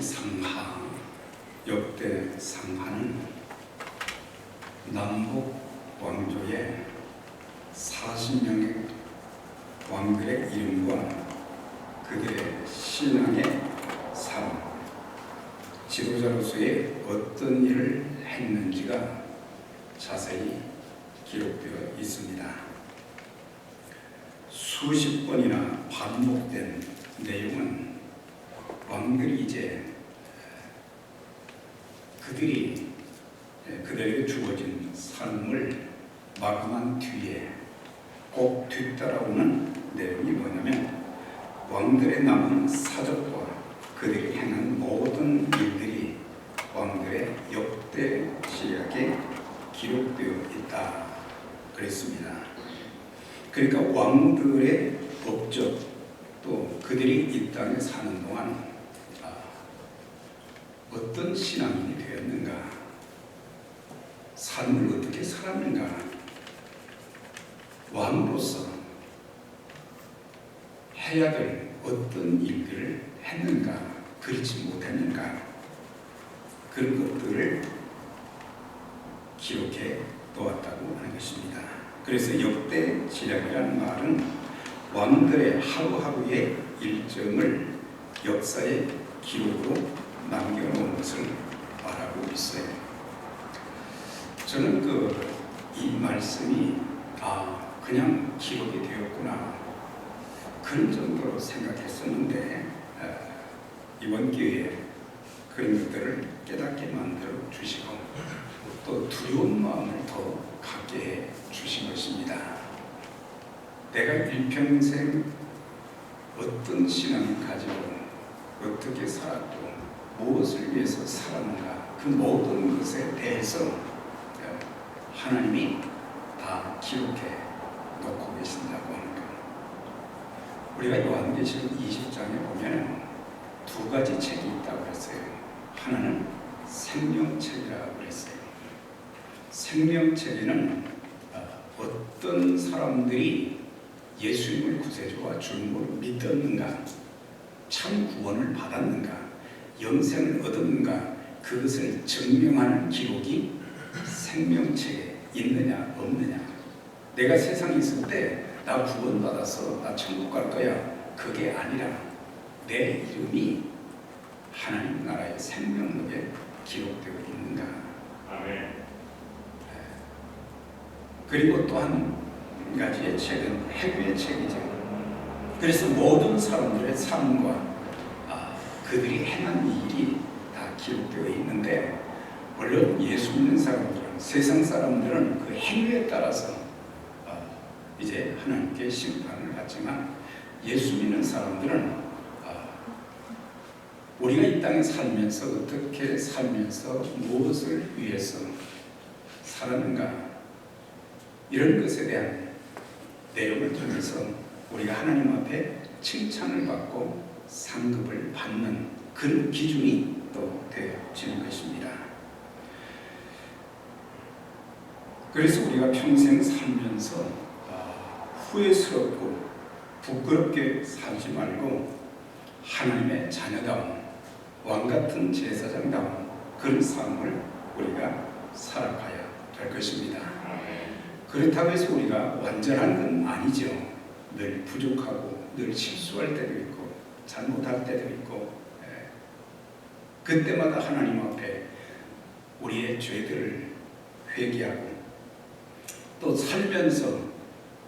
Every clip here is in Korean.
상하, 역대 상하는 남북 왕조의 40명의 왕들의 이름과 그들의 신앙의 삶, 지도자로서의 어떤 일을 했는지가 자세히 기록되어 있습니다. 수십 번이나 반복된 내용은 왕들이 이제 그들에게 주어진 삶을 마감한 뒤에 꼭 뒤따라오는 내용이 뭐냐면 왕들의 남은 사적과 그들이 행한 모든 일들이 왕들의 역대 지략에 기록되어 있다 그랬습니다. 그러니까 왕들의 업적 또 그들이 이 땅에 사는 동안 어떤 신앙인이 되었는가, 삶을 어떻게 살았는가, 왕으로서 해야 될 어떤 일들을 했는가, 그렇지 못했는가, 그런 것들을 기록해 놓았다고 하는 것입니다. 그래서 역대지략이라는 말은 왕들의 하루하루의 일정을 역사의 기록으로 남겨놓은 것을 말하고 있어요. 저는 이 말씀이 그냥 기록이 되었구나 그런 정도로 생각했었는데 이번 기회에 그런 것들을 깨닫게 만들어 주시고 또 두려운 마음을 더 갖게 해 주신 것입니다. 내가 일평생 어떤 신앙을 가지고 어떻게 살았고 무엇을 위해서 살았는가, 그 모든 것에 대해서 하나님이 다 기록해 놓고 계신다고 하는 것. 우리가 요한계시록 20장에 보면 두 가지 책이 있다고 했어요. 하나는 생명책이라고 그랬어요. 생명책에는 어떤 사람들이 예수님을 구세주와 주님으로 믿었는가, 참 구원을 받았는가, 영생을 얻었는가, 그것을 증명하는 기록이 생명책에 있느냐 없느냐. 내가 세상에 있을 때 나 구원받아서 나 천국 갈 거야, 그게 아니라 내 이름이 하나님 나라의 생명록에 기록되어 있는가. 아멘. 그리고 또 한 가지의 책은 회개의 책이죠. 그래서 모든 사람들의 삶과 그들이 행한 일이 다 기록되어 있는데, 물론 예수 믿는 사람들은, 세상 사람들은 그 행위에 따라서 이제 하나님께 심판을 받지만, 예수 믿는 사람들은 우리가 이 땅에 살면서 어떻게 살면서 무엇을 위해서 살았는가, 이런 것에 대한 내용을 통해서 우리가 하나님 앞에 칭찬을 받고 상급을 받는 그런 기준이 또 되어지는 것입니다. 그래서 우리가 평생 살면서 후회스럽고 부끄럽게 살지 말고 하나님의 자녀다운 왕같은 제사장다운 그런 삶을 우리가 살아가야 될 것입니다. 그렇다고 해서 우리가 완전한 건 아니죠. 늘 부족하고 늘 실수할 때도 있고 잘못할 때도 있고, 그때마다 하나님 앞에 우리의 죄들을 회개하고 또 살면서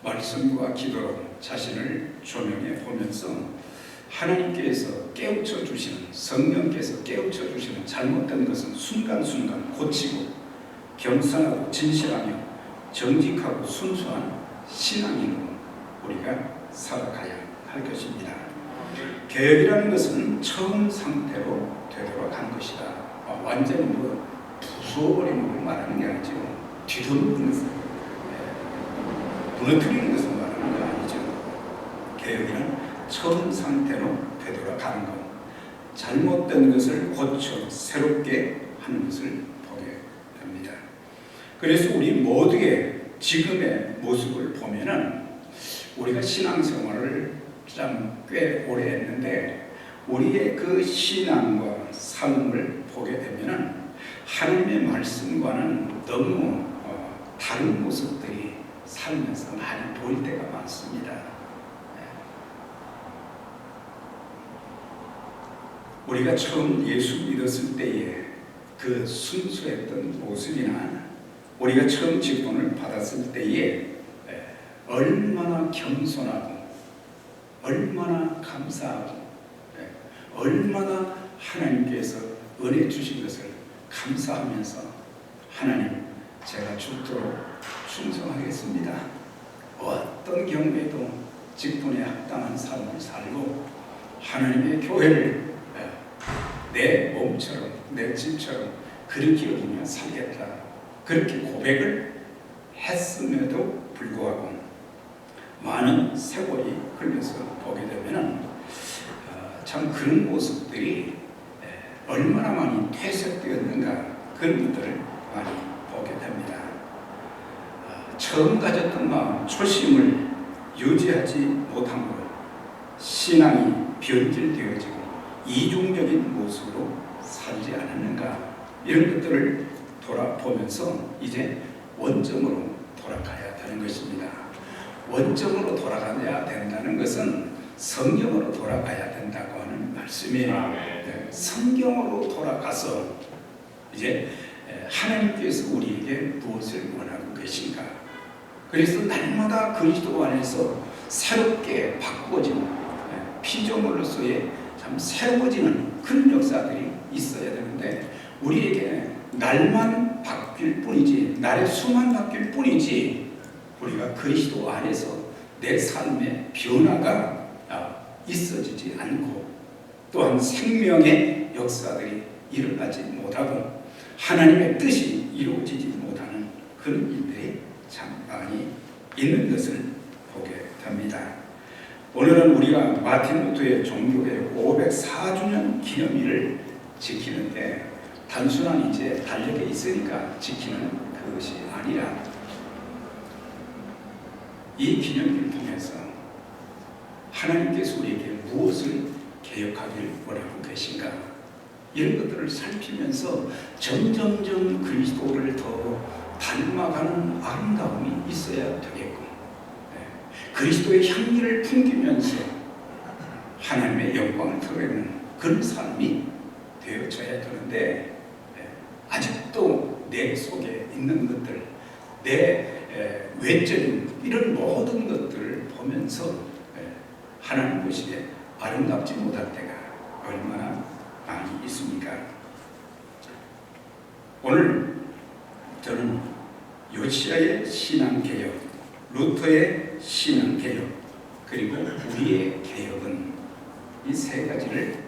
말씀과 기도로 자신을 조명해 보면서 하나님께서 깨우쳐 주시는, 성령께서 깨우쳐 주시는 잘못된 것은 순간순간 고치고 겸손하고 진실하며 정직하고 순수한 신앙인으로 우리가 살아가야 할 것입니다. 개혁이라는 것은 처음 상태로 되도록 한 것이다. 완전히 부숴버리는 걸 말하는 게 아니죠. 뒤덮는 것을, 무너뜨리는 것을 말하는 거 아니죠. 개혁이란 처음 상태로 되돌아가는 것, 잘못된 것을 고쳐 새롭게 하는 것을 보게 됩니다. 그래서 우리 모두의 지금의 모습을 보면은 우리가 신앙생활을 참 꽤 오래 했는데 우리의 그 신앙과 삶을 보게 되면은 하나님의 말씀과는 너무 다른 모습들이 살면서 많이 보일 때가 많습니다. 우리가 처음 예수 믿었을 때의 그 순수했던 모습이나 우리가 처음 직분을 받았을 때에 얼마나 겸손하고 얼마나 감사하고 얼마나 하나님께서 은혜 주신 것을 감사하면서 하나님, 제가 죽도록 충성하겠습니다. 어떤 경우에도 직분에 합당한 삶을 살고 하나님의 교회를 내 몸처럼 내 집처럼 그렇게 여기며 살겠다, 그렇게 고백을 했음에도 불구하고 많은 세월이 흘려서 보게 되면 참 그런 모습들이 얼마나 많이 퇴색되었는가, 그런 것들을 많이 보게 됩니다. 처음 가졌던 마음, 초심을 유지하지 못함으로 신앙이 변질되어지고 이중적인 모습으로 살지 않았는가, 이런 것들을 돌아보면서 이제 원점으로 돌아가야 되는 것입니다. 원점으로 돌아가야 된다는 것은 성경으로 돌아가야 된다고 하는 말씀이에요. 성경으로 돌아가서 이제 하나님께서 우리에게 무엇을 원하고 계신가, 그래서 날마다 그리스도 안에서 새롭게 바꾸어지는 피조물로서의 참 새로워지는 그런 역사들이 있어야 되는데, 우리에게 날만 바뀔 뿐이지, 날의 수만 바뀔 뿐이지, 우리가 그리스도 안에서 내 삶의 변화가 있어지지 않고 또한 생명의 역사들이 일어나지 못하고 하나님의 뜻이 이루어지지 못하는 그런 일들이 참 많이 있는 것을 보게 됩니다. 오늘은 우리가 마틴 루터의 종교개혁 504주년 기념일을 지키는데, 단순한 이제 달력에 있으니까 지키는 그것이 아니라 이 기념일을 통해서 하나님께서 우리에게 무엇을 개혁하기를 원하고 계신가, 이런 것들을 살피면서 점점점 그리스도를 더 닮아가는 아름다움이 있어야 되겠고, 그리스도의 향기를 풍기면서 하나님의 영광을 드러내는 그런 삶이 되어져야 되는데, 아직도 내 속에 있는 것들, 내 외적인 이런 모든 것들을 보면서 하나님 보시기에 아름답지 못할 때가 얼마나 많이 있습니까? 오늘 저는 요시야의 신앙개혁, 루터의 신앙개혁, 그리고 우리의 개혁은 이 세 가지를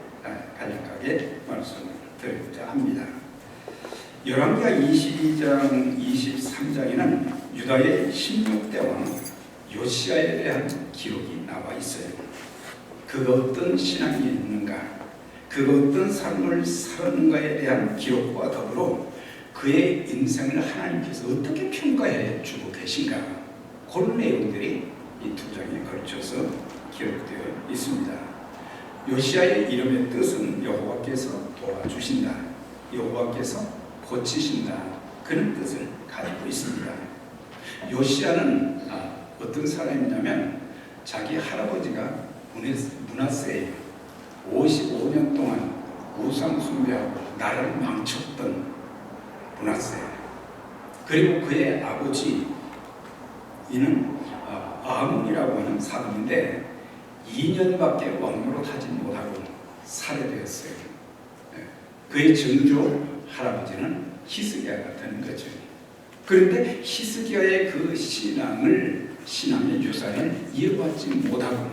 간략하게 말씀을 드리고자 합니다. 열왕기하 22장, 23장에는 유다의 16대 왕 요시야에 대한 기록이 나와 있어요. 그가 어떤 신앙이 있는가, 그가 어떤 삶을 살았는가에 대한 기록과 더불어 그의 인생을 하나님께서 어떻게 평가해 주고 계신가, 그런 내용들이 이 두 장에 걸쳐서 기록되어 있습니다. 요시야의 이름의 뜻은 여호와께서 도와주신다, 여호와께서 고치신다, 그런 뜻을 가지고 있습니다. 요시야는 어떤 사람이냐면 자기 할아버지가 므낫세예요. 55년 동안 우상 숭배하고 나라를 망쳤던 므낫세, 그리고 그의 아버지 이는 아몬이라고 하는 사람인데 2년밖에 왕노릇 하지 못하고 살해되었어요. 그의 증조 할아버지는 히스기야가 되는 거죠. 그런데 히스기야의 그 신앙의 유산을 이어받지 못하고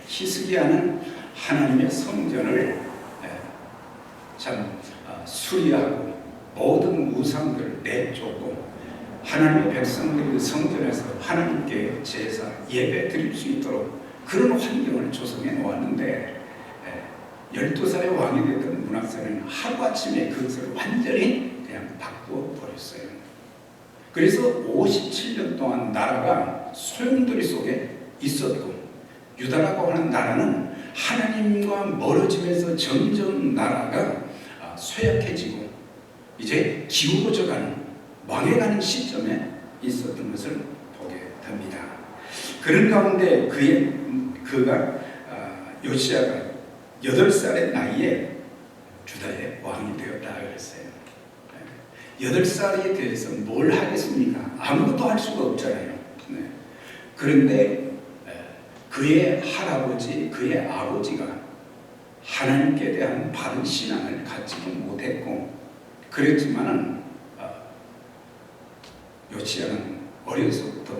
히스기야는 하나님의 성전을 참 수리하고 모든 우상들을 내쫓고 하나님의 백성들이 성전에서 하나님께 제사 예배 드릴 수 있도록 그런 환경을 조성해 놓았는데 12살의 왕이 되던 므낫세는 하루아침에 그것을 완전히 그냥 바꾸어 버렸어요. 그래서 57년 동안 나라가 소용돌이 속에 있었고, 유다라고 하는 나라는 하나님과 멀어지면서 점점 나라가 쇠약해지고 이제 기울어져가는, 망해가는 시점에 있었던 것을 보게 됩니다. 그런 가운데 그가 요시야가 8살의 나이에 주다의 왕이 되었다 그랬어요. 8살이 돼서 뭘 하겠습니까? 아무것도 할 수가 없잖아요. 그런데 그의 할아버지, 그의 아버지가 하나님께 대한 바른 신앙을 갖지도 못했고, 그랬지만은 요시야는 어려서부터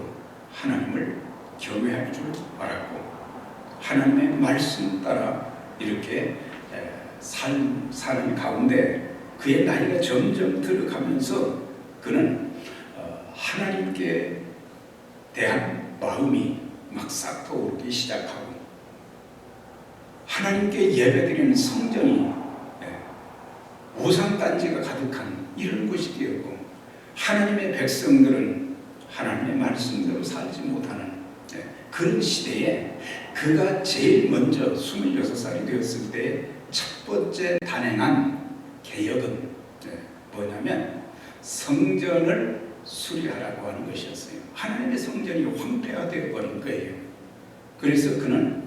하나님을 경외할 줄 알았고, 하나님의 말씀 따라 이렇게 사는 가운데 그의 나이가 점점 들어가면서 그는 하나님께 대한 마음이 막 싹트오르기 시작하고, 하나님께 예배드리는 성전이 우상단지가 가득한 이런 곳이 되었고, 하나님의 백성들은 하나님의 말씀대로 살지 못하는 그런 시대에 그가 제일 먼저 26살이 되었을 때 첫 번째 단행한 개혁은 뭐냐면 성전을 수리하라고 하는 것이었어요. 하나님의 성전이 황폐화되어 버린 거예요. 그래서 그는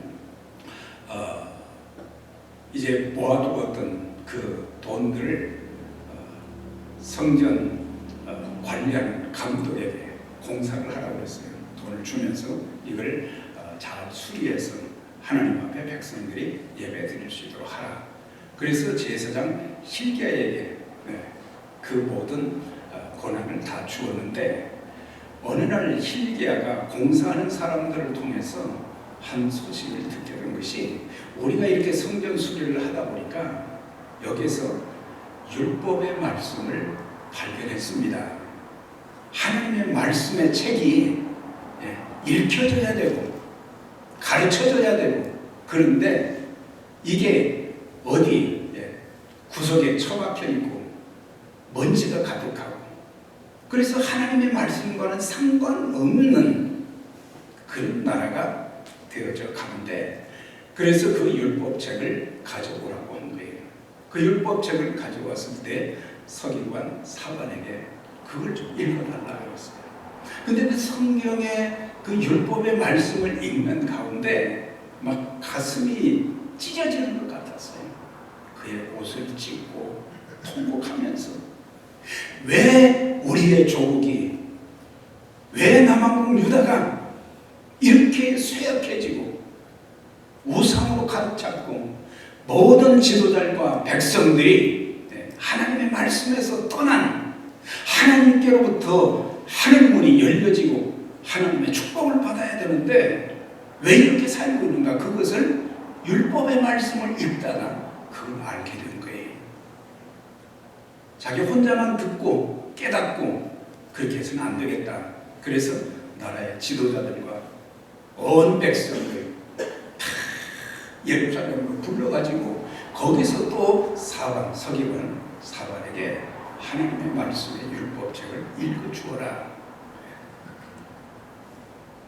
이제 모아두었던 그 돈들을 성전 관리하는 감독에게 공사를 하라고 했어요. 돈을 주면서 이걸 잘 수리해서 하나님 앞에 백성들이 예배 드릴 수 있도록 하라. 그래서 제사장 hilki야에게 그 모든 권한을 다 주었는데, 어느 날 hilki야가 공사하는 사람들을 통해서 한 소식을 듣게 된 것이, 우리가 이렇게 성전 수리를 하다 보니까 여기서 율법의 말씀을 발견했습니다. 하나님의 말씀의 책이 읽혀져야 되고 가르쳐져야 되고, 그런데 이게 어디 구석에 처박혀 있고 먼지가 가득하고, 그래서 하나님의 말씀과는 상관없는 그런 나라가 되어져 가는데, 그래서 그 율법책을 가져오라고 한 거예요. 그 율법책을 가져왔을 때 서기관 사관에게 그걸 좀 읽어달라고 했어요. 근데 그 성경의 그 율법의 말씀을 읽는 가운데 막 가슴이 찢어지는 것 같았어요. 그의 옷을 찢고 통곡하면서, 왜 우리의 조국이, 왜 남한국 유다가 이렇게 쇠약해지고 우상으로 가득 찼고 모든 지도자들과 백성들이 하나님의 말씀에서 떠난, 하나님께로부터 하늘문이 열려지고 하나님의 축복을 받아야 되는데 왜 이렇게 살고 있는가? 그것을 율법의 말씀을 읽다가 그걸 알게 된 거예요. 자기 혼자만 듣고 깨닫고 그렇게 해서는 안 되겠다. 그래서 나라의 지도자들과 온 백성들 다 예루살렘으로 불러가지고 거기서 또 서기관 사관에게 하나님의 말씀의 율법책을 읽어주어라.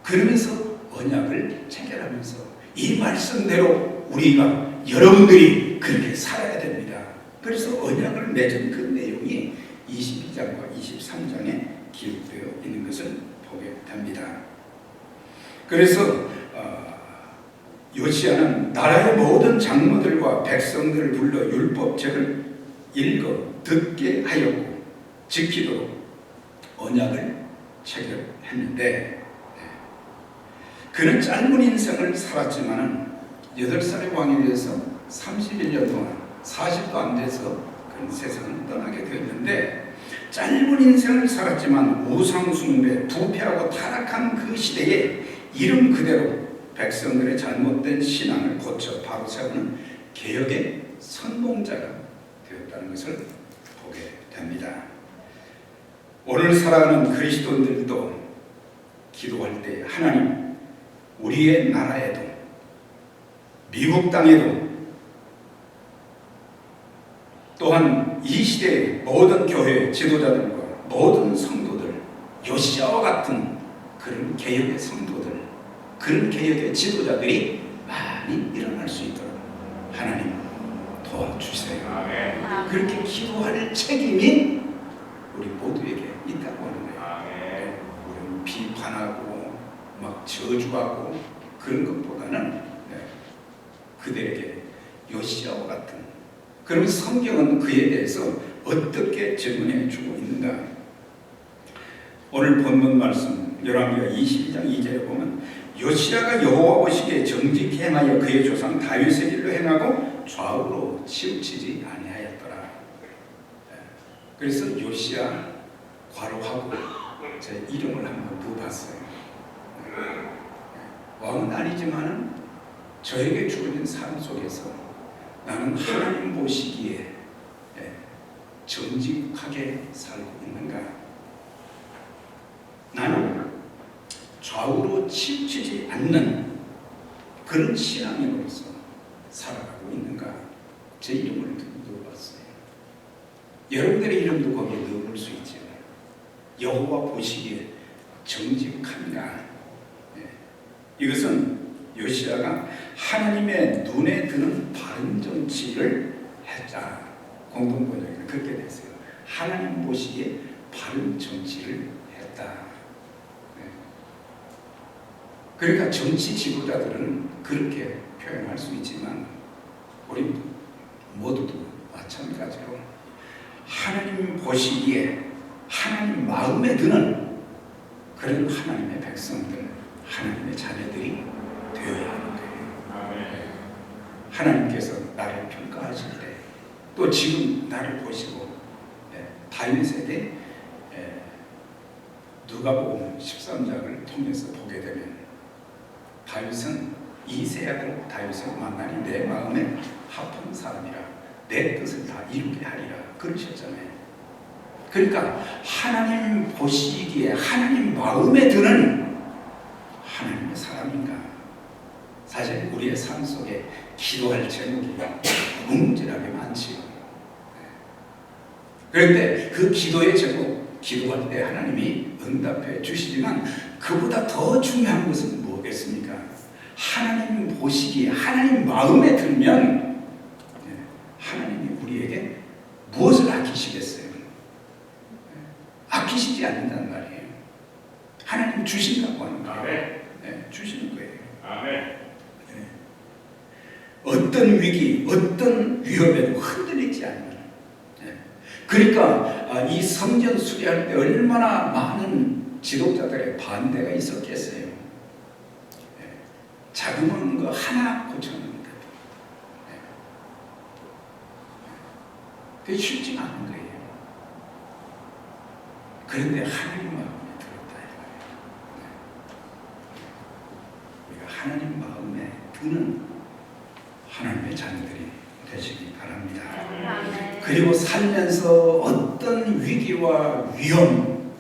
그러면서 언약을 체결하면서 이 말씀대로 우리가, 여러분들이 그렇게 살아야 됩니다. 그래서 언약을 맺은 그 내용이 22장과 23장에 기록되어 있는 것을 보게 됩니다. 그래서 요시야는 나라의 모든 장로들과 백성들을 불러 율법책을 읽어 듣게 하였고 지키도록 언약을 체결했는데, 그는 짧은 인생을 살았지만은 8살의 왕이 되어서 31년 동안 40도 안 돼서 그런 세상을 떠나게 되었는데, 짧은 인생을 살았지만 우상숭배, 부패하고 타락한 그 시대에 이름 그대로 백성들의 잘못된 신앙을 고쳐 바로 세우는 개혁의 선봉자가 되었다는 것을 보게 됩니다. 오늘 살아가는 그리스도인들도 기도할 때 하나님, 우리의 나라에도 미국 땅에도 또한 이 시대의 모든 교회 지도자들과 모든 성도들, 요시야와 같은 그런 개혁의 성도들, 그런 개혁의 지도자들이 많이 일어날 수 있도록 그렇게 기도할 책임이 우리 모두에게 있다고 하는 거예요. 우리는 비판하고 막 저주하고 그런 것보다는 그들에게 요시야와 같은, 그럼 성경은 그에 대해서 어떻게 질문해 주고 있는가? 오늘 본문 말씀 열왕기하 22장 2절에 보면 요시야가 여호와 보시기에 정직히 행하여 그의 조상 다윗의 길로 행하고 좌우로 치우치지 아니하였더라. 그래서 요시야 괄호하고 제 이름을 한번 부어봤어요. 왕은 아니지만은 저에게 주어진 삶 속에서 나는 하나님 보시기에 정직하게 살고 있는가? 나는 좌우로 치우치지 않는 그런 신앙인으로서 살아가고 있는가? 제 이름을 넣어봤어요. 여러분들의 이름도 거기에 넣어볼 수 있죠. 여호와 보시기에 정직한가? 이것은 요시야가 하나님의 눈에 드는 바른 정치를 했다. 공동번역에는 그렇게 됐어요. 하나님 보시기에 바른 정치를 했다. 그러니까 정치 지도자들은 그렇게 표현할 수 있지만 우리 모두도 마찬가지로 하나님 보시기에 하나님 마음에 드는 그런 하나님의 백성들, 하나님의 자녀들이 되어야 하는 거예요. 하나님께서 나를 평가하실 때, 또 지금 나를 보시고 다윗 세대 누가복음 13장을 통해서 보게 되면 다윗은 이세 아들 다윗을 만나니 내 마음에 합한 사람이라 내 뜻을 다 이루게 하리라 그러셨잖아요. 그러니까 하나님 보시기에 하나님 마음에 드는 하나님의 사람인가? 사실 우리의 삶 속에 기도할 제목이 무궁무진하게 많지요. 그런데 그 기도의 제목, 기도할 때 하나님이 응답해 주시지만 그보다 더 중요한 것은 뭐겠습니까? 하나님 보시기에 하나님 마음에 들면 하나님이 우리에게 무엇을 아끼시겠어요? 아끼시지 않는다는 말이에요. 하나님 주신다고 하는 거예요. 주시는 거예요. 어떤 위기, 어떤 위험에도 흔들리지 않는. 그러니까 이 성전 수리할 때 얼마나 많은 지도자들의 반대가 있었겠어요. 자그마한 거 하나 고쳐놓는다. 그게 쉽지가 않은 거예요. 그런데 하나님 마음에 들었다. 우리가 하나님 마음에 드는 하나님의 자녀들이 되시기 바랍니다. 그리고 살면서 어떤 위기와 위험,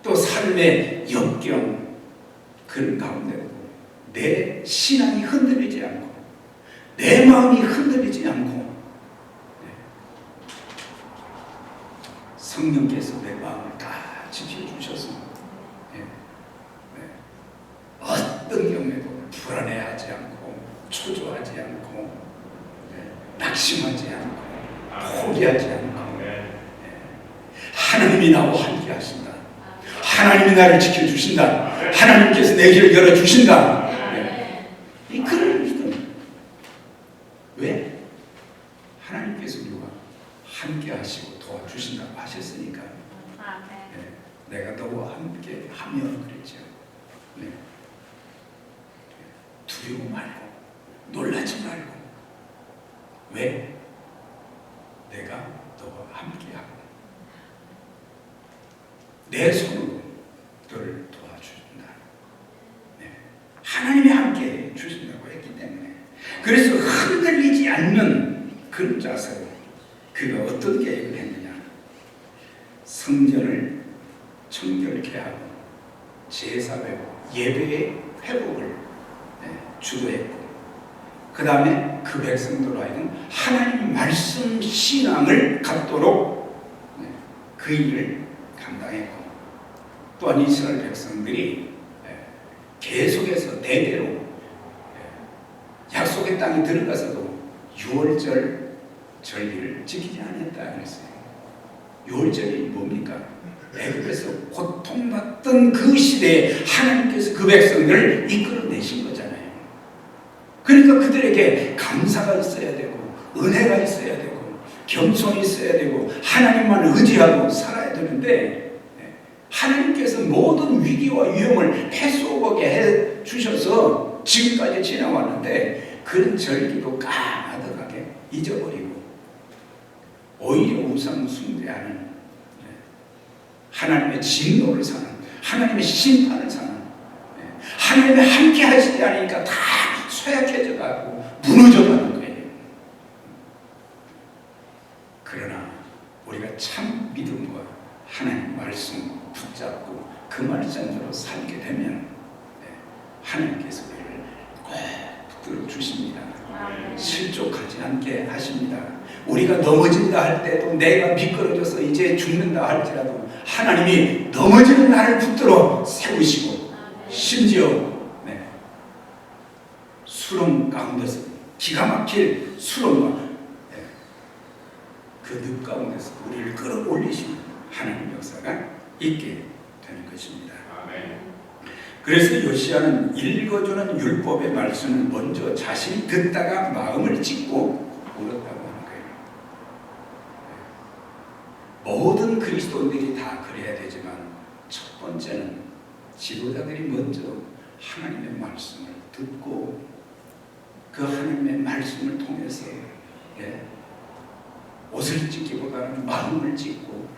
또 삶의 역경, 그런 가운데도 내 신앙이 흔들리지 않고 내 마음이 흔들리지 않고 성령께서 내 마음을 다 지켜주셔서 어떤 경우에도 불안해하지 않고 초조하지 않고 낙심하지 않고 포기하지 않고 하나님이 나와 함께 하신다. 하나님이 나를 지켜주신다. 하나님께서 내 길을 열어주신다. 이 그런 믿음. 왜? 하나님께서 우리와 함께 하시고 도와주신다고 하셨으니까. 내가 너와 함께 하며 그랬죠. 두려워 말고 놀라지 말고. 왜? 내가 너와 함께하고 내 손으로 너를 도와준다. 하나님이 함께 주신다고 했기 때문에, 그래서 흔들리지 않는 그런 자세로 그가 어떤 계획을 했느냐. 성전을 청결케 하고 제사 회복, 예배의 회복을 주도했고, 그 다음에 그 백성들로 하여금 하나님 말씀 신앙을 갖도록 그 일을 감당했고, 또한 이스라엘 백성들이 계속해서 대대로 약속의 땅에 들어가서도 6월절 절기를 지키지 않았다 그랬어요. 유월절이 뭡니까? 애굽에서 고통받던 그 시대에 하나님께서 그 백성들을 이끌어내신 거잖아요. 그러니까 그들에게 감사가 있어야 되고 은혜가 있어야 되고 겸손이 있어야 되고 하나님만 의지하고 살아야 되는데, 하나님께서 모든 위기와 위험을 패소하게 해 주셔서 지금까지 지나왔는데 그런 절기도 까마득하게 잊어버리고 오히려 우상 숭배하는, 하나님의 진노를 사는, 하나님의 심판을 사는, 하나님의 함께 하시지 않으니까 다 쇠약해져 가고 무너져 가는 거예요. 그러나 우리가 참 믿음과 하나님 말씀 붙잡고 그 말씀대로 살게 되면 하나님께서 우리를 꼭 붙들어 주십니다. 실족하지 않게 하십니다. 우리가 넘어진다 할 때도, 내가 미끄러져서 이제 죽는다 할지라도 하나님이 넘어지는 나를 붙들어 세우시고, 심지어 수렁 가운데서, 기가 막힐 수렁과 그 늪 가운데서 우리를 끌어올리시는 하나님 역사가 있게 되는 것입니다. 그래서 요시야는 읽어주는 율법의 말씀을 먼저 자신이 듣다가 마음을 찢고 울었다고 하는 거예요. 모든 그리스도인들이 다 그래야 되지만 첫 번째는 지도자들이 먼저 하나님의 말씀을 듣고 그 하나님의 말씀을 통해서 옷을 찢기보다는 마음을 찢고,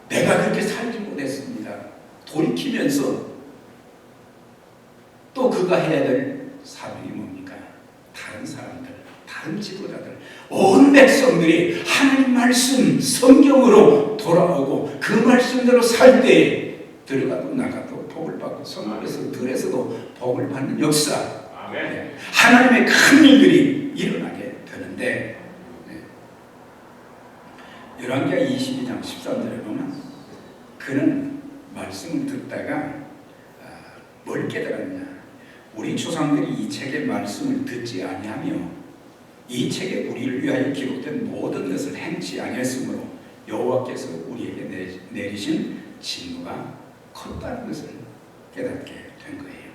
내가 그렇게 살지 못했습니다, 돌이키면서 또 그가 해야 될 사명이 뭡니까? 다른 사람들, 다른 지도자들, 온 백성들이 하나님 말씀 성경으로 돌아오고 그 말씀대로 살 때 들어가도 나가도 복을 받고 성읍에서 들에서도 복을 받는 역사, 하나님의 큰 일들이 일어나게 되는데, 열왕기하 22장 13절에 보면 그는 말씀을 듣다가 뭘 깨달았냐? 우리 조상들이 이 책의 말씀을 듣지 아니하며 이 책에 우리를 위하여 기록된 모든 것을 행치 아니했으므로 여호와께서 우리에게 내리신 진노가 컸다는 것을 깨닫게 된 거예요.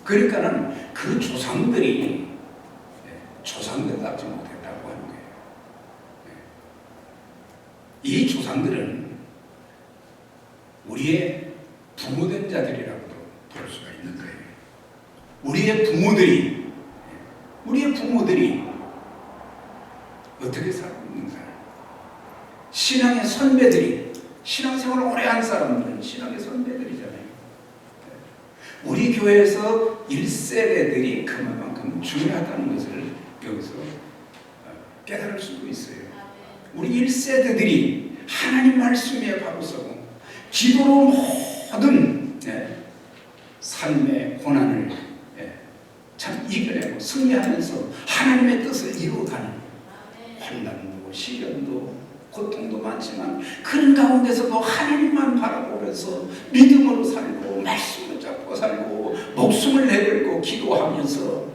그러니까는 그 조상들이 조상들답지 못했다고 하는 거예요. 이 조상들은 우리의 부모된 자들이라고도 볼 수가 있는 거예요. 우리의 부모들이 어떻게 살고 있는가? 신앙의 선배들이, 신앙생활을 오래 한 사람들은 신앙의 선배들이잖아요. 우리 교회에서 1세대들이 그만큼 중요하다는 것을 여기서 깨달을 수도 있어요. 우리 1세대들이 하나님 말씀에 바로 서고 기도로 모든 삶의 고난을 참 이겨내고 승리하면서 하나님의 뜻을 이루어가는, 환난도 시련도 고통도 많지만 그런 가운데서도 하나님만 바라보면서 믿음으로 살고 말씀을 잡고 살고 목숨을 내걸고 기도하면서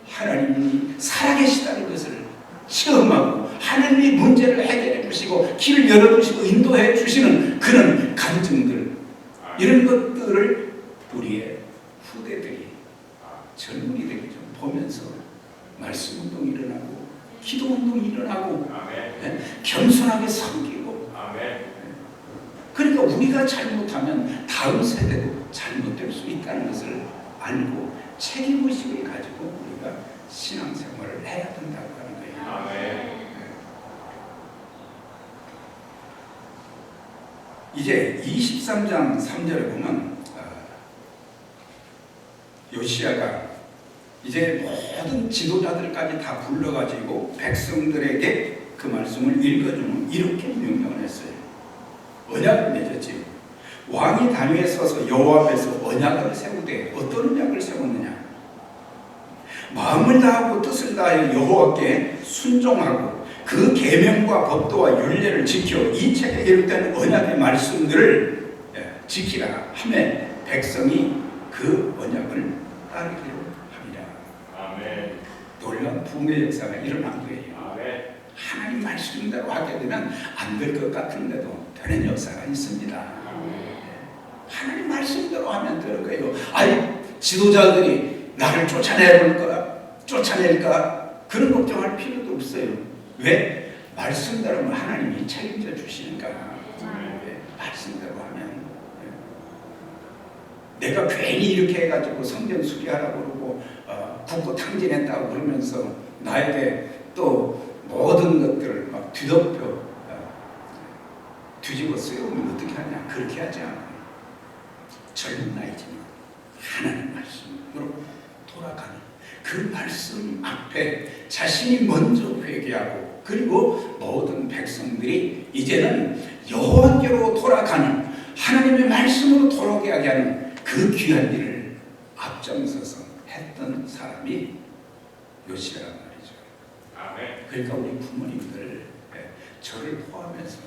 하나님이 살아계시다는 것을 체험하고 하나님이 문제를 해결해 주시고 길을 열어주시고 인도해 주시는 그런 간증들, 이런 것들을 우리의 후대들이, 젊은이들이 좀 보면서 말씀운동이 일어나고 기도운동이 일어나고 겸손하게 섬기고, 그러니까 우리가 잘못하면 다음 세대도 잘못될 수 있다는 것을 알고 책임의식을 가지고 우리가 신앙생활을 해야 된다고 하는 거예요. 이제 23장 3절에 보면 요시야가 이제 모든 지도자들까지 다 불러가지고 백성들에게 그 말씀을 읽어주면 이렇게 명령을 했어요. 언약을 맺었지. 왕이 단위에 서서 여호와 앞에서 언약을 세우되 어떤 언약을 세웠느냐? 마음을 다하고 뜻을 다하여 여호와께 순종하고 그 계명과 법도와 율례를 지켜 이 책에 기록된 언약의 말씀들을 지키라 하매 백성이 그 언약을 따르기로 합니다. 아멘. 놀라운 놀라운 부흥의 역사가 일어난 거예요. 아멘. 하나님 말씀대로 하게 되면 안 될 것 같은데도 되는 역사가 있습니다. 하나님 말씀대로 하면 되는 거예요. 아니, 지도자들이 나를 쫓아낼까? 그런 걱정할 필요도 없어요. 왜? 말씀대로 하나님이 책임져 주시니까. 말씀대로 하면. 내가 괜히 이렇게 해가지고 성전 수리하라고 그러고 국고 탕진했다고 그러면서 나에게 또 모든 것들을 막 뒤집어 쓰여오면 어떻게 하냐? 그렇게 하지 않아요. 젊은 나이지만 하나님 말씀으로 돌아가는 그 말씀 앞에 자신이 먼저 회개하고, 그리고 모든 백성들이 이제는 여호와께로 돌아가는, 하나님의 말씀으로 돌아가게 하는 그 귀한 일을 앞장서서 했던 사람이 요시야란 말이죠. 아멘. 그러니까 우리 부모님들, 저를 포함해서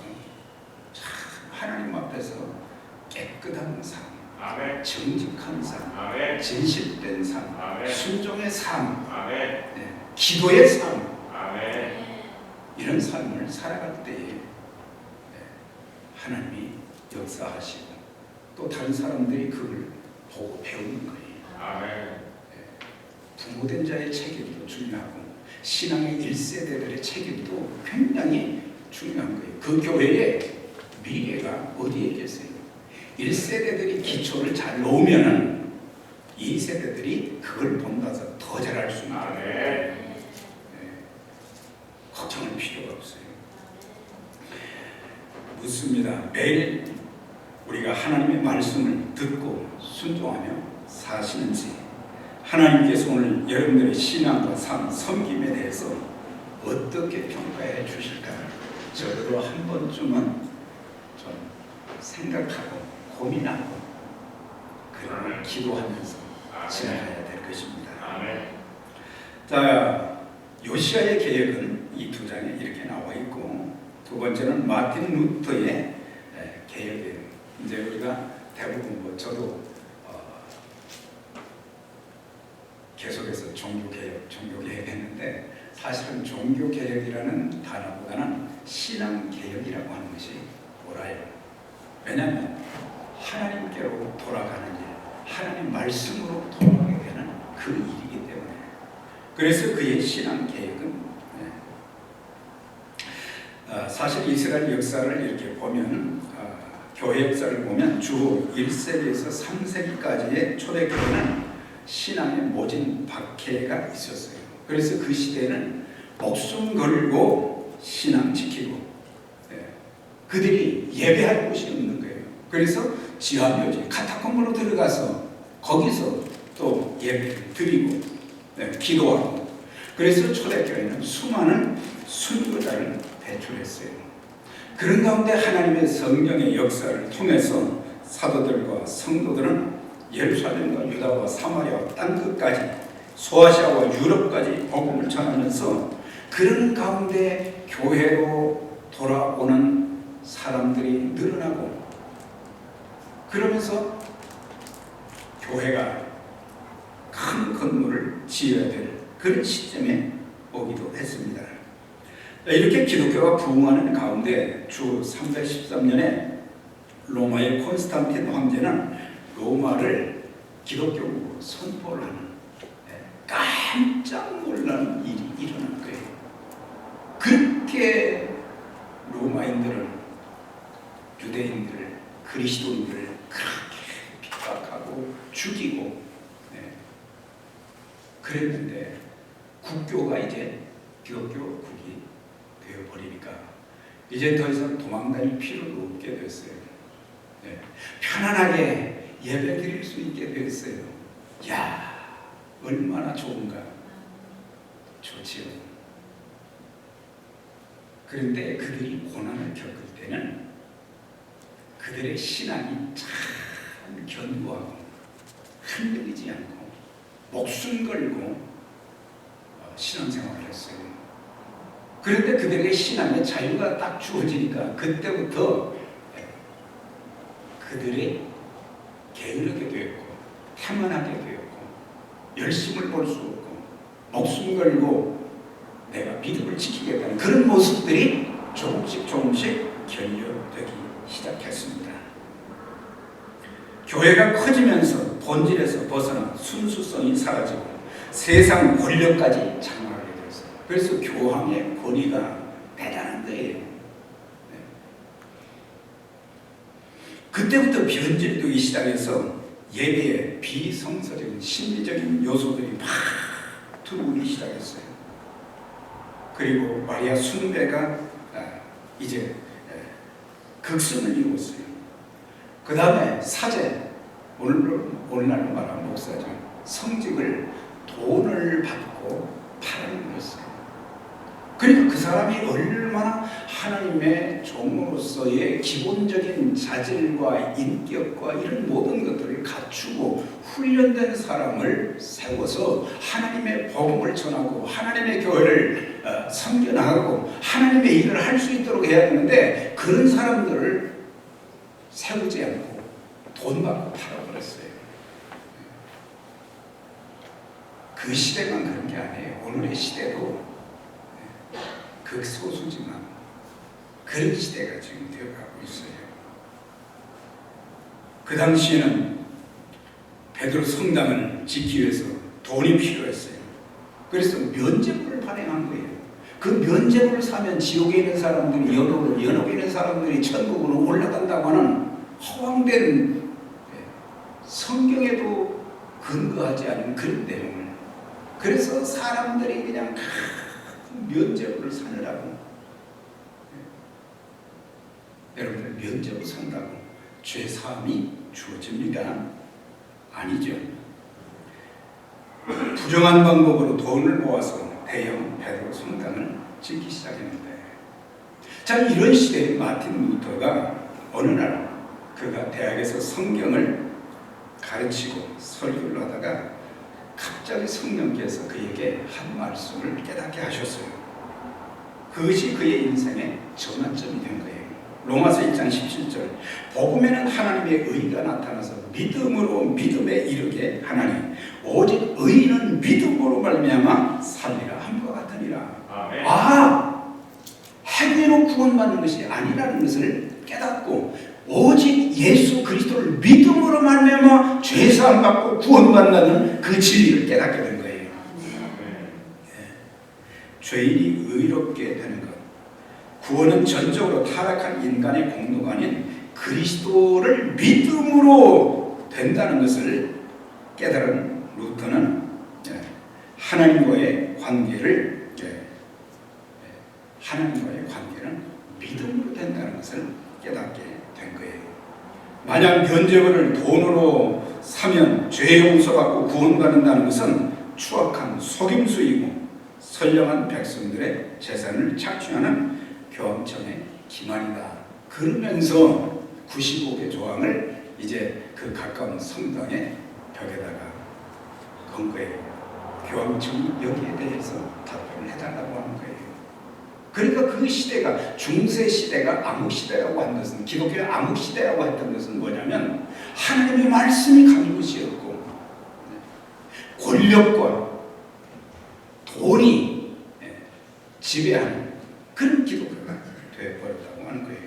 참 하나님 앞에서 깨끗한 삶, 아멘. 정직한 삶, 아멘. 진실된 삶, 아멘. 순종의 삶, 아멘. 기도의 삶, 아멘. 이런 삶을 살아갈 때에 하나님이 역사하시고 또 다른 사람들이 그걸 보고 배우는 거예요. 아멘. 부모된 자의 책임도 중요하고 신앙의 1세대들의 책임도 굉장히 중요한 거예요. 그 교회의 미래가 어디에 계세요? 1세대들이 기초를 잘 놓으면은 2세대들이 그걸 본다서 더 잘할 수 있는 거예요. 걱정할 필요가 없어요. 묻습니다. 매일 우리가 하나님의 말씀을 듣고 순종하며 사시는지, 하나님께서 오늘 여러분들의 신앙과 삶, 섬김에 대해서 어떻게 평가해 주실까? 저도 한 번쯤은 좀 생각하고 고민하고 그러나 기도하면서 지나가야 될 것입니다. 아멘. 자, 요시야의 개혁은 이 두 장에 이렇게 나와 있고, 두 번째는 마틴 루터의 개혁이에요. 이제 우리가 대부분 저도 계속해서 종교개혁 했는데, 사실은 종교개혁이라는 단어보다는 신앙개혁이라고 하는 것이 옳아요. 왜냐하면 하나님께로 돌아가는 일, 하나님 말씀으로 돌아가게 되는 그 일이기 때문에. 그래서 그의 신앙개혁은 사실 이스라엘 역사를 이렇게 보면, 교회 역사를 보면 주 1세기에서 3세기까지의 초대교회는 신앙의 모진 박해가 있었어요. 그래서 그 시대에는 목숨 걸고 신앙 지키고, 그들이 예배할 곳이 없는 거예요. 그래서 지하묘지, 카타콤으로 들어가서 거기서 또 예배를 드리고 기도하고, 그래서 초대교회는 수많은 순교자를 배출했어요. 그런 가운데 하나님의 성령의 역사를 통해서 사도들과 성도들은 예루살렘과 유다와 사마리아와 땅끝까지, 소아시아와 유럽까지 복음을 전하면서 그런 가운데 교회로 돌아오는 사람들이 늘어나고, 그러면서 교회가 큰 건물을 지어야 될 그런 시점에 오기도 했습니다. 이렇게 기독교가 부흥하는 가운데 주 313년에 로마의 콘스탄틴 황제는 로마를 기독교국으로 선포를 하는 깜짝 놀라는 일이 일어난 거예요. 그렇게 로마인들을, 유대인들을, 그리스도인들을 그렇게 핍박하고 죽이고 그랬는데, 국교가 이제 기독교국이 되어버리니까 이제 더 이상 도망다닐 필요도 없게 됐어요. 편안하게 예배 드릴 수 있게 됐어요. 야, 얼마나 좋은가. 좋지요. 그런데 그들이 고난을 겪을 때는 그들의 신앙이 참 견고하고 흔들리지 않고 목숨 걸고 신앙생활을 했어요. 그런데 그들에게 신앙의 자유가 딱 주어지니까 그때부터 그들이 게으르게 되었고 태만하게 되었고 열심을 볼 수 없고 목숨 걸고 내가 믿음을 지키겠다는 그런 모습들이 조금씩 견뎌되기 시작했습니다. 교회가 커지면서 본질에서 벗어나 순수성이 사라지고 세상 권력까지 장악하게 되었어요. 그래서 교황의 권위가 대단한 거예요. 그때부터 변질되기 시작해서 예배에 비성서적인 심리적인 요소들이 막 들어오기 시작했어요. 그리고 마리아 숭배가 이제 극성을 이루었어요. 그 다음에 사제, 오늘날로 말하면 목사죠. 성직을 돈을 받고 팔아는 거였어요. 그러니까 그 사람이 얼마나 하나님의 종으로서의 기본적인 자질과 인격과 이런 모든 것들을 갖추고 훈련된 사람을 세워서 하나님의 복음을 전하고 하나님의 교회를 섬겨나가고 하나님의 일을 할 수 있도록 해야 되는데 그런 사람들을 세우지 않고 돈 받고 팔아버렸어요. 그 시대만 그런 게 아니에요. 오늘의 시대도 극소수지만 그런 시대가 지금 되어가고 있어요. 그 당시에는 베드로 성당을 짓기 위해서 돈이 필요했어요. 그래서 면제부를 발행한 거예요. 그 면제부를 사면 지옥에 있는 사람들이 연옥에 있는 사람들이 천국으로 올라간다고 하는 허황된 성경에도 근거하지 않은 그런 내용을, 그래서 사람들이 그냥 면제부를 사느라고, 여러분들 면제부 산다고 죄 사함이 주어집니까? 아니죠. 부정한 방법으로 돈을 모아서 대형 베드로 성당을 짓기 시작했는데, 자, 이런 시대에 마틴 루터가 어느 날 그가 대학에서 성경을 가르치고 설교를 하다가 갑자기 성령께서 그에게 한 말씀을 깨닫게 하셨어요. 그것이 그의 인생의 전환점이 된 거예요. 로마서 1장 17절, 복음에는 하나님의 의가 나타나서 믿음으로 믿음에 이르게 하나니 오직 의인은 믿음으로 말미암아 살리라 함과 같으니라. 아멘. 행위로 구원받는 것이 아니라는 것을 깨닫고 오직 예수 그리스도를 믿음으로 말미암아 죄사함 받고 구원받는 그 진리를 깨닫게 된 거예요. 죄인이 의롭게 되는 것, 구원은 전적으로 타락한 인간의 공로가 아닌 그리스도를 믿음으로 된다는 것을 깨달은 루터는 하나님과의 관계는 믿음으로 된다는 것을 깨닫게 된 거예요. 만약 면죄부를 돈으로 사면 죄 용서받고 구원받는다는 것은 추악한 속임수이고 선량한 백성들의 재산을 착취하는 교황청의 기만이다. 그러면서 95개 조항을 이제 그 가까운 성당의 벽에다가 건 거예요. 교황청이 여기에 대해서 답변을 해달라고 하는 거예요. 그러니까 그 시대가 중세 시대가 암흑 시대라고 한 것은, 기독교의 암흑 시대라고 했던 것은 뭐냐면 하나님의 말씀이 간 것이었고 권력과 돈이 지배하는 그런 기독교가 되어버렸다고 하는 거예요.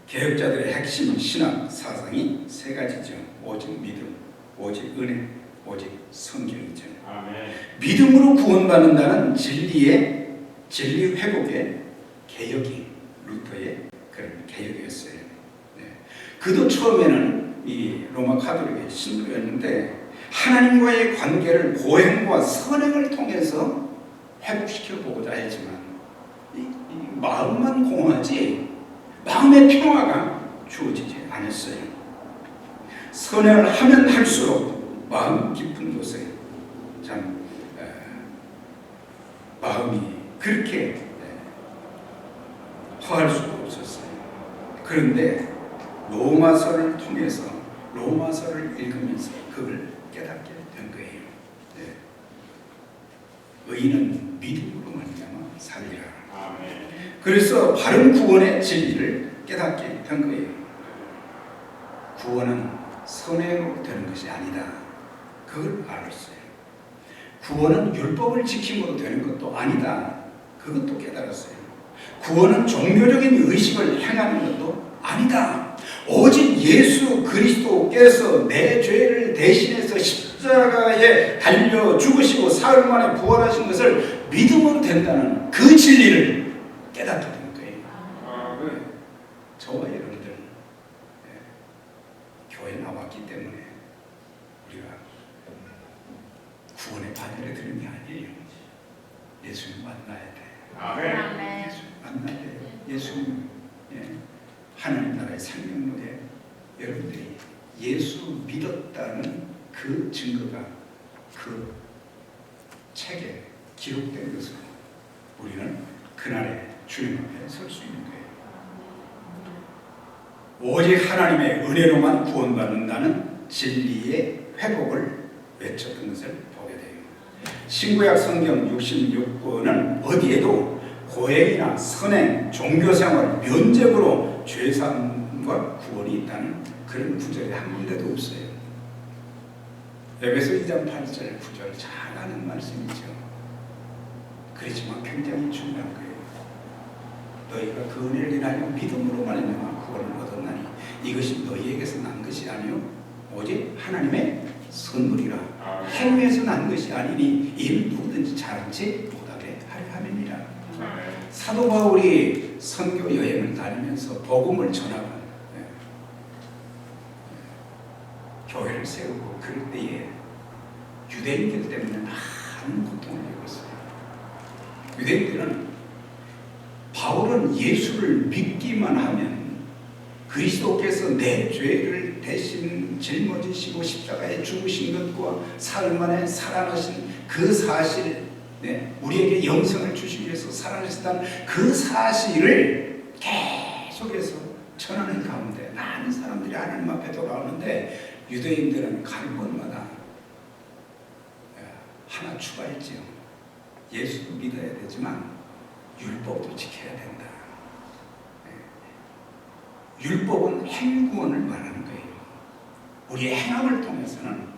개혁자들의 핵심 신학 사상이 세 가지죠. 오직 믿음, 오직 은혜, 오직 성경이죠. 아멘. 믿음으로 구원받는다는 진리 회복의 개혁이 루터의 그런 개혁이었어요. 그도 처음에는 이 로마 가톨릭의 신도였는데 하나님과의 관계를 고행과 선행을 통해서 회복시켜 보고자 했지만 이 마음만 공허하지 마음의 평화가 주어지지 않았어요. 선행을 하면 할수록 마음 깊은 곳에 참 마음이 그렇게 허할 수가 없었어요. 그런데 로마서를 통해서 로마서를 읽으면서 그걸 깨닫게 된 거예요. 의인은 믿음으로 말미암아 살리라. 아멘. 그래서 바른 구원의 진리를 깨닫게 된 거예요. 구원은 선행으로 되는 것이 아니다. 그걸 알았어요. 구원은 율법을 지킴으로 되는 것도 아니다. 그것도 깨달았어요. 구원은 종교적인 의식을 행하는 것도 아니다. 오직 예수 그리스도께서 내 죄를 대신해서 십자가에 달려 죽으시고 사흘 만에 부활하신 것을 믿으면 된다는 그 진리를 깨닫게 된 거예요. 저와 여러분들 교회 나왔기 때문에 우리가 구원의 반열에 드는 게 아니에요. 예수님 만나야 돼. 아멘. 예수님 만나야 돼요. 예수님 하나님 나라의 생명력에 여러분들이 예수 믿었다는 그 증거가 그 책에 기록된 것으로 우리는 그날에 주님 앞에 설 수 있는 거예요. 오직 하나님의 은혜로만 구원받는다는 진리의 회복을 외쳤던 것을 보게 돼요. 신구약 성경 66권은 어디에도 고행이나 선행, 종교생활, 면죄부로 죄사함과 구원이 있다는 그런 구절이 한 군데도 없어요. 에베소 2장 8절 9절 잘 아는 말씀이죠. 그렇지만 굉장히 중요한 거예요. 너희가 그 은혜를 인하여 믿음으로 말미암아 구원을 얻었나니 이것이 너희에게서 난 것이 아니요 오직 하나님의 선물이라. 행위에서 난 것이 아니니 이는 누구든지 자랑치 못하게 하려 함이니라. 사도 바울이 선교 여행을 다니면서 복음을 전하고 교회를 세우고 그럴 때에 유대인들 때문에 많은 고통을 겪었어요. 유대인들은 바울은 예수를 믿기만 하면 그리스도께서 내 죄를 대신 짊어지시고 십자가에 죽으신 것과 사흘 만에 살아나신 그 사실, 우리에게 영생을 주시기 위해서 살아나셨다는 그 사실을 계속해서 전하는 가운데 많은 사람들이 하나님 앞에 돌아오는데 유대인들은 갈 곳마다 하나 추가했지요. 예수도 믿어야 되지만 율법도 지켜야 된다. 율법은 행구원을 말하는 거예요. 우리의 행함을 통해서는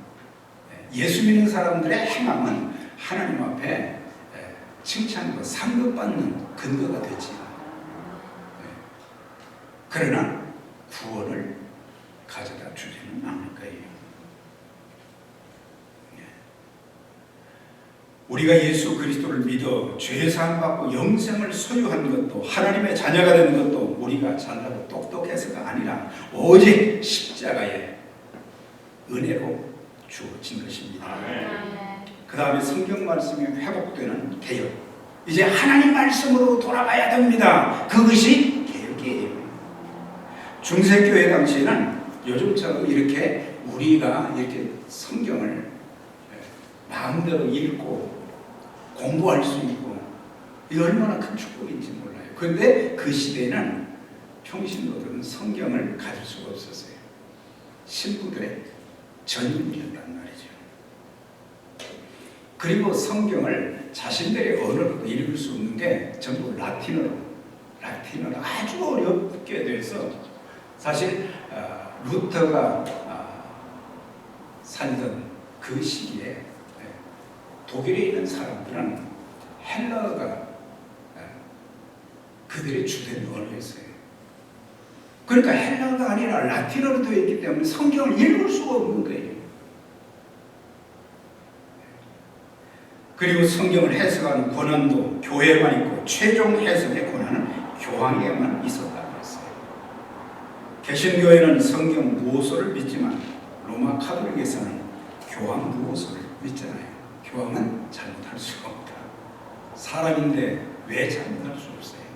예수 믿는 사람들의 행함은 하나님 앞에 칭찬과 상급받는 근거가 되지. 그러나 구원을 가져다 주지는 않을 거예요. 우리가 예수 그리스도를 믿어 죄사함 받고 영생을 소유한 것도 하나님의 자녀가 되는 것도 우리가 잘나고 똑똑해서가 아니라 오직 십자가의 은혜로 주어진 것입니다. 그 다음에 성경 말씀이 회복되는 개혁. 이제 하나님 말씀으로 돌아가야 됩니다. 그것이 개혁이에요. 중세교회 당시에는 요즘처럼 이렇게 우리가 이렇게 성경을 마음대로 읽고 공부할 수 있고 이게 얼마나 큰 축복인지 몰라요. 그런데 그 시대에는 평신도들은 성경을 가질 수가 없었어요. 신부들의 전임이었단 말이죠. 그리고 성경을 자신들의 언어로 읽을 수 없는 게 전부 라틴어로 아주 어렵게 돼서 사실 루터가 살던 그 시기에 독일에 있는 사람들은 헬라어가 그들의 주된 언어였어요. 그러니까 헬라어가 아니라 라틴어로 되어 있기 때문에 성경을 읽을 수가 없는 거예요. 그리고 성경을 해석하는 권한도 교회만 있고 최종 해석의 권한은 교황에게만 있었다고 했어요. 개신교회는 성경 무호소를 믿지만 로마 카톨릭에서는 교황 무호소를 믿잖아요. 교황은 잘못할 수가 없다. 사람인데 왜 잘못할 수 없어요?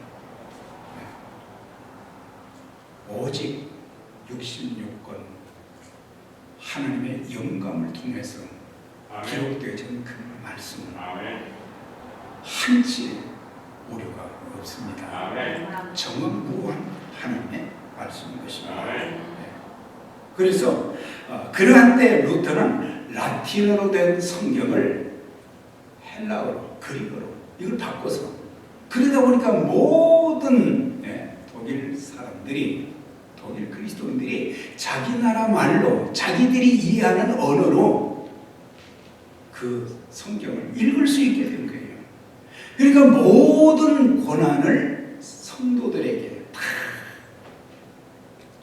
오직 66권 하나님의 영감을 통해서 기록되어진 그 말씀은 한치 오류가 없습니다. 정확무한 하나님의 말씀인 것입니다. 그래서 그러한 때 루터는 라틴어로 된 성경을 헬라어로, 그리거로 이걸 바꿔서 그러다 보니까 모든 독일 사람들이, 독일 그리스도인들이 자기 나라 말로 자기들이 이해하는 언어로 그 그 성경을 읽을 수 있게 된 거예요. 그러니까 모든 권한을 성도들에게 다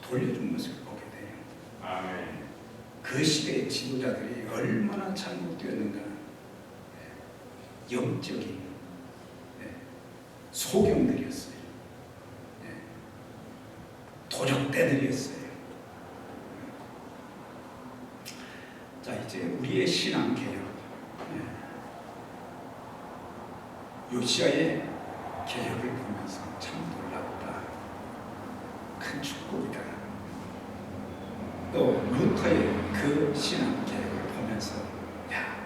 돌려준 것을 보게 돼요. 아멘. 그 시대의 지도자들이 얼마나 잘못되었는가. 영적인 소경들이었어요. 도적대들이었어요. 자, 이제 우리의 신앙 개혁. 요시야의 개혁을 보면서 참 놀랍다. 큰 축복이다. 또 루터의 그 신앙 개혁을 보면서 야,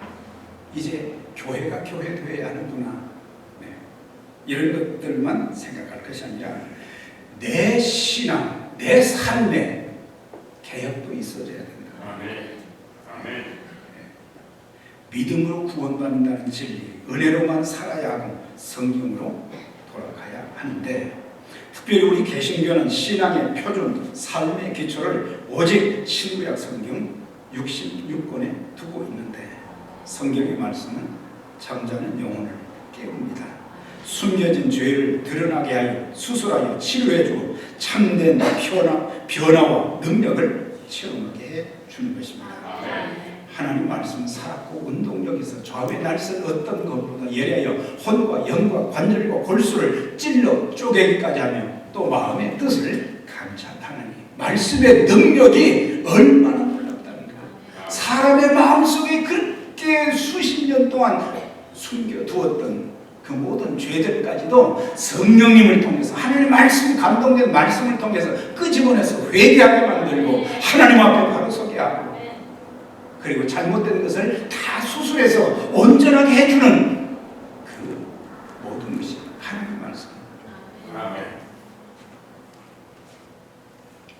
이제 교회가 교회되어야 하는구나. 이런 것들만 생각할 것이 아니라 내 신앙, 내 삶에 개혁도 있어져야 된다. 아멘. 아멘. 믿음으로 구원받는다는 진리, 은혜로만 살아야 하고 성경으로 돌아가야 하는데, 특별히 우리 개신교는 신앙의 표준, 삶의 기초를 오직 신구약 성경 66권에 두고 있는데, 성경의 말씀은 잠자는 영혼을 깨웁니다. 숨겨진 죄를 드러나게 하여 수술하여 치료해주고 참된 변화와 능력을 체험하게 해주는 것입니다. 하나님 말씀은 살았고 운동력에서 좌우의 날선 어떤 것보다 예리하여 혼과 영과 관절과 골수를 찔러 쪼개기까지 하며 또 마음의 뜻을 감찰하나니, 말씀의 능력이 얼마나 놀랍다는가. 사람의 마음속에 그렇게 수십 년 동안 숨겨두었던 그 모든 죄들까지도 성령님을 통해서, 하나님의 말씀이 감동된 말씀을 통해서 끄집어내서 회개하게 만들고 하나님 앞에 바로 서게 하고, 그리고 잘못된 것을 다 수술해서 온전하게 해주는 그 모든 것이 하나님의 말씀. 아멘.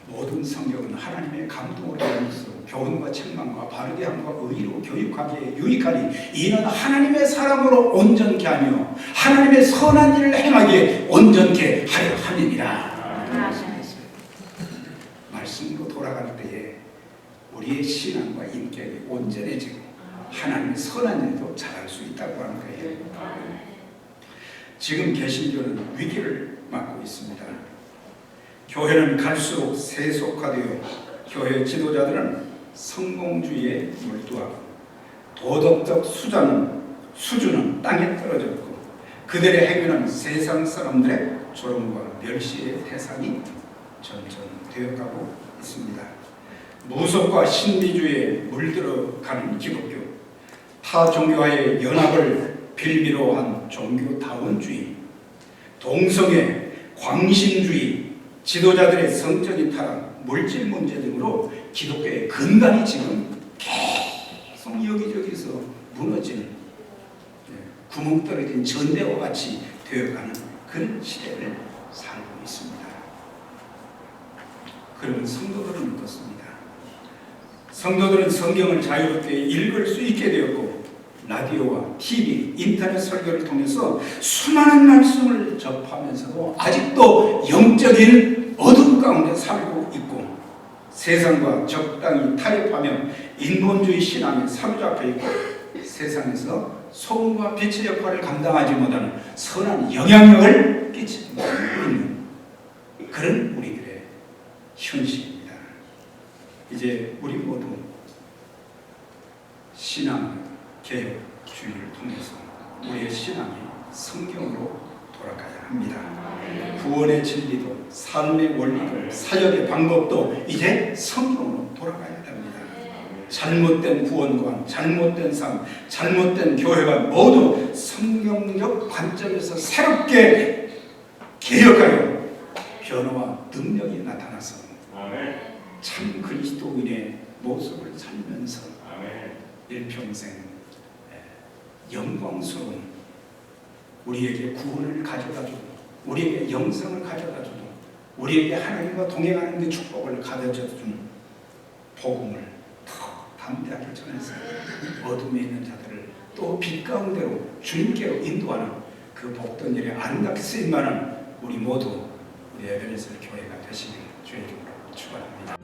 모든 성경은 하나님의 감동으로 하면서 교훈과 책망과 바르게 함과 의로 교육하기에 유익하니, 이는 하나님의 사람으로 온전케 하며 하나님의 선한 일을 행하기에 온전케 하려 함이니라. 말씀으로 돌아갈 때에 우리의 신앙과 인격이 온전해지고 하나님의 선한 일도 잘할 수 있다고 하는 거예요. 지금 개신교는 위기를 맞고 있습니다. 교회는 갈수록 세속화되어 교회 지도자들은 성공주의에 몰두하고 도덕적 수준은 땅에 떨어졌고, 그들의 행위는 세상 사람들의 조롱과 멸시의 대상이 점점 되어가고 있습니다. 무속과 신비주의에 물들어가는 기독교, 타 종교와의 연합을 빌미로 한 종교다원주의, 동성애, 광신주의, 지도자들의 성적인 타락, 물질 문제 등으로 기독교의 근간이 지금 계속 여기저기서 무너지는, 구멍 떨어진 전대와 같이 되어가는 그런 시대를 살고 있습니다. 그러면 성도들은 어떻습니까? 성도들은 성경을 자유롭게 읽을 수 있게 되었고, 라디오와 TV, 인터넷 설교를 통해서 수많은 말씀을 접하면서도 아직도 영적인 어둠 가운데 살고 있고, 세상과 적당히 타협하며 인본주의 신앙에 사로잡혀 있고, 세상에서 소금과 빛의 역할을 감당하지 못하는 선한 영향력을 끼치지 못하는 그런 우리들의 현실입니다. 이제 우리 모두 신앙 개혁주의를 통해서 우리의 신앙이 성경으로 돌아가야 합니다. 구원의 진리도, 삶의 원리도, 사역의 방법도 이제 성경으로 돌아가야 합니다. 잘못된 구원관, 잘못된 삶, 잘못된 교회가 모두 성경적 관점에서 새롭게 개혁하여 변화와 능력이 나타나서 참 그리스도인의 모습을 살면서 일평생 영광스러운 우리에게 구원을 가져다주고, 우리에게 영생을 가져다주고, 우리에게 하나님과 동행하는 그 축복을 가져다주는 복음을 더 담대하게 전해서 어둠에 있는 자들을 또 빛 가운데로 주님께로 인도하는 그 복된 일에 아름답게 쓰임받는 우리 모두 우리 에베네셀 교회가 되시길 주의 이름으로 축원합니다.